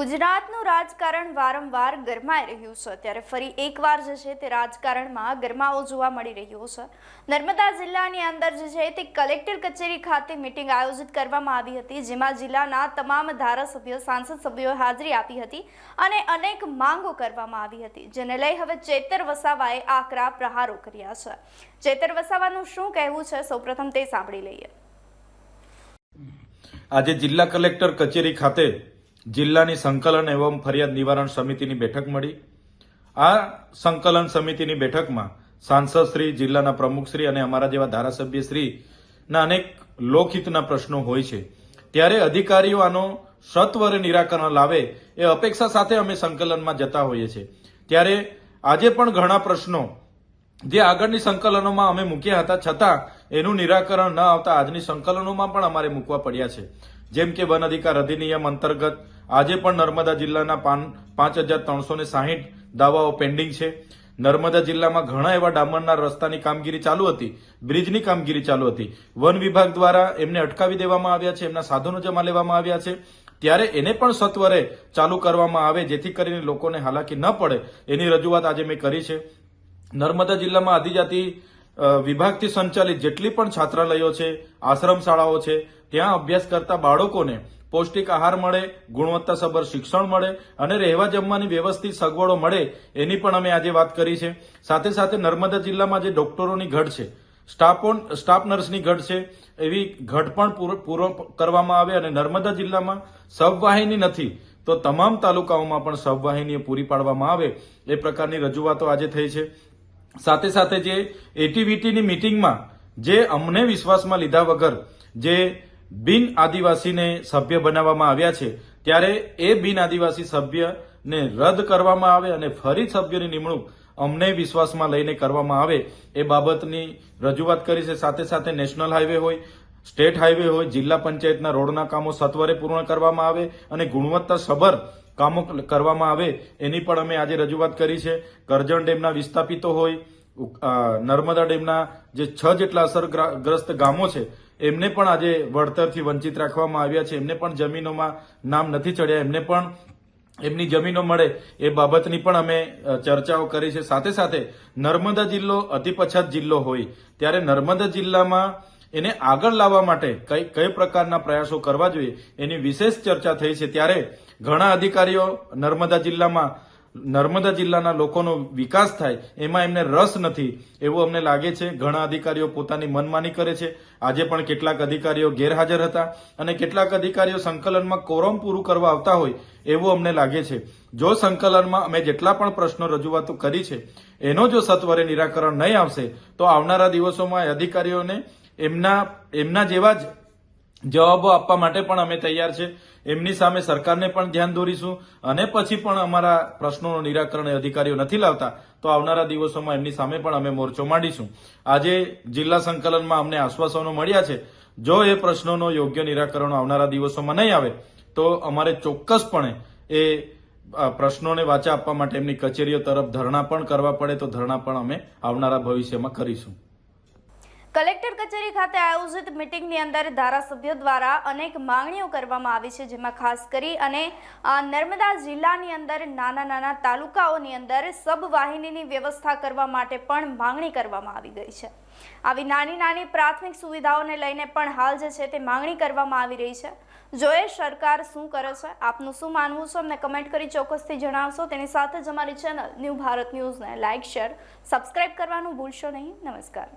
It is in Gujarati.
ગુજરાતનું રાજકારણ વારંવાર ગરમાઈ રહ્યું છે ત્યારે ફરી એકવાર જે છે તે રાજકારણમાં ગરમાવો જોવા મળી રહ્યો છે। નર્મદા જિલ્લાની અંદર જે છે તે કલેક્ટર કચેરી ખાતે મીટિંગ આયોજિત કરવામાં આવી હતી, જેમાં જિલ્લાના તમામ ધારાસભ્યો સાંસદ સભ્યોએ હાજરી આપી હતી અને અનેક માંગો કરવામાં આવી હતી, જેને લઈ હવે ચેતર વસાવાએ આકરા પ્રહારો કર્યા છે। ચેતર વસાવાનું શું કહેવું છે સૌપ્રથમ તે સાંભળી લઈએ। આજે જિલ્લા કલેક્ટર કચેરી ખાતે જિલ્લાની સંકલન એવં ફરિયાદ નિવારણ સમિતિની બેઠક મળી। આ સંકલન સમિતિની બેઠકમાં સાંસદ શ્રી, જિલ્લાના પ્રમુખ શ્રી અને અમારા જેવા ધારાસભ્ય શ્રીના અનેક લોકહિતના પ્રશ્નો હોય છે, ત્યારે અધિકારીઓ આનો સત્વરે નિરાકરણ લાવે એ અપેક્ષા સાથે અમે સંકલનમાં જતા હોઈએ છીએ। ત્યારે આજે પણ ઘણા પ્રશ્નો જે આગળની સંકલનોમાં અમે મૂક્યા હતા, છતાં એનું નિરાકરણ ન આવતા આજની સંકલનોમાં પણ અમારે મૂકવા પડ્યા છે। જેમ કે વન અધિકાર અધિનિયમ અંતર્ગત આજે પણ નર્મદા જિલ્લાના 5360 દાવાઓ પેન્ડિંગ છે। નર્મદા જિલ્લામાં ઘણા એવા ડામરના રસ્તાની કામગીરી ચાલુ હતી, બ્રિજની કામગીરી ચાલુ હતી, વન વિભાગ દ્વારા એમને અટકાવી દેવામાં આવ્યા છે, એમના સાધનો જમા લેવામાં આવ્યા છે, ત્યારે એને પણ સત્વરે ચાલુ કરવામાં આવે જેથી કરીને લોકોને હાલાકી ન પડે એની રજૂઆત આજે મેં કરી છે। નર્મદા જિલ્લામાં આદિજાતિ વિભાગથી સંચાલિત જેટલી પણ છાત્રાલયો છે, આશ્રમ શાળાઓ છે, ત્યાં અભ્યાસ કરતા બાળકોને પૌષ્ટિક આહાર મળે, ગુણવત્તાસભર શિક્ષણ મળે અને રહેવા જમવાની વ્યવસ્થિત સગવડો મળે એની પણ અમે આજે વાત કરી છે। સાથે સાથે નર્મદા જિલ્લામાં જે ડોક્ટરોની ઘટ છે, સ્ટાફ નર્સની ઘટ છે, એવી ઘટ પણ પૂરો કરવામાં આવે અને નર્મદા જિલ્લામાં સબવાહિની નથી તો તમામ તાલુકાઓમાં પણ સબવાહિનીઓ પૂરી પાડવામાં આવે એ પ્રકારની રજૂઆતો આજે થઈ છે। સાથે સાથે જે એટીવીટીની મિટિંગમાં જે અમને વિશ્વાસમાં લીધા વગર જે બિન આદિવાસીને સભ્ય બનાવવામાં આવ્યા છે, ત્યારે એ બિન આદિવાસી સભ્યને રદ કરવામાં આવે અને ફરી સભ્યની નિમણૂક અમને વિશ્વાસમાં લઈને કરવામાં આવે એ બાબતની રજૂઆત કરી છે। સાથે સાથે નેશનલ હાઈવે હોય, સ્ટેટ હાઈવે હોય, જિલ્લા પંચાયતના રોડના કામો સત્વરે પૂર્ણ કરવામાં આવે અને ગુણવત્તાસભર કામો કરવામાં આવે એની પણ અમે આજે રજૂઆત કરી છે। કરજણ ડેમના વિસ્થાપિતો હોય, નર્મદા ડેમના જે 6 જેટલા અસરગ્રસ્ત ગામો છે એમને પણ આજે વળતરથી વંચિત રાખવામાં આવ્યા છે, એમને પણ જમીનોમાં નામ નથી ચડ્યા, એમને પણ એમની જમીનો મળે એ બાબતની પણ અમે ચર્ચાઓ કરી છે। સાથે સાથે નર્મદા જિલ્લો અતિ પછાત જિલ્લો હોય ત્યારે નર્મદા જિલ્લામાં એને આગળ લાવવા માટે કઈ પ્રકારના પ્રયાસો કરવા જોઈએ એની વિશેષ ચર્ચા થઈ છે। ત્યારે ઘણા અધિકારીઓ નર્મદા જિલ્લાના લોકોનો વિકાસ થાય એમાં એમને રસ નથી એવું અમને લાગે છે। ઘણા અધિકારીઓ પોતાની મનમાની કરે છે। આજે પણ કેટલાક અધિકારીઓ ગેરહાજર હતા અને કેટલાક અધિકારીઓ સંકલનમાં કોરમ પૂરું કરવા આવતા હોય એવું અમને લાગે છે। જો સંકલનમાં અમે જેટલા પણ પ્રશ્નો રજૂઆતો કરી છે એનો જો સત્વરે નિરાકરણ નહીં આવશે તો આવનારા દિવસોમાં અધિકારીઓને એમના જેવા જ જવાબો આપવા માટે પણ અમે તૈયાર છે। એમની સામે સરકારને પણ ધ્યાન દોરીશું અને પછી પણ અમારા પ્રશ્નોનું નિરાકરણ અધિકારીઓ નથી લાવતા તો આવનારા દિવસોમાં એમની સામે પણ અમે મોરચો માંડીશું। આજે જિલ્લા સંકલનમાં અમને આશ્વાસનો મળ્યા છે, જો એ પ્રશ્નોનો યોગ્ય નિરાકરણ આવનારા દિવસોમાં નહીં આવે તો અમારે ચોક્કસપણે એ પ્રશ્નોને વાચા આપવા માટે એમની કચેરીઓ તરફ ધરણા પણ કરવા પડે તો ધરણા પણ અમે આવનારા ભવિષ્યમાં કરીશું। કલેક્ટર કચેરી ખાતે આયોજિત મીટિંગની અંદર ધારાસભ્યો દ્વારા અનેક માંગણીઓ કરવામાં આવી છે, જેમાં ખાસ કરી અને નર્મદા જિલ્લાની અંદર નાના તાલુકાઓની અંદર સબવાહિનીની વ્યવસ્થા કરવા માટે પણ માંગણી કરવામાં આવી ગઈ છે। આવી નાની પ્રાથમિક સુવિધાઓને લઈને પણ હાલ જે છે તે માંગણી કરવામાં આવી રહી છે। જો એ સરકાર શું કરે છે, આપનું શું માનવું છે અમને કમેન્ટ કરી ચોક્કસથી જણાવશો। તેની સાથે જ અમારી ચેનલ ન્યૂ ભારત ન્યૂઝને લાઇક, શેર, સબસ્ક્રાઇબ કરવાનું ભૂલશો નહીં। નમસ્કાર।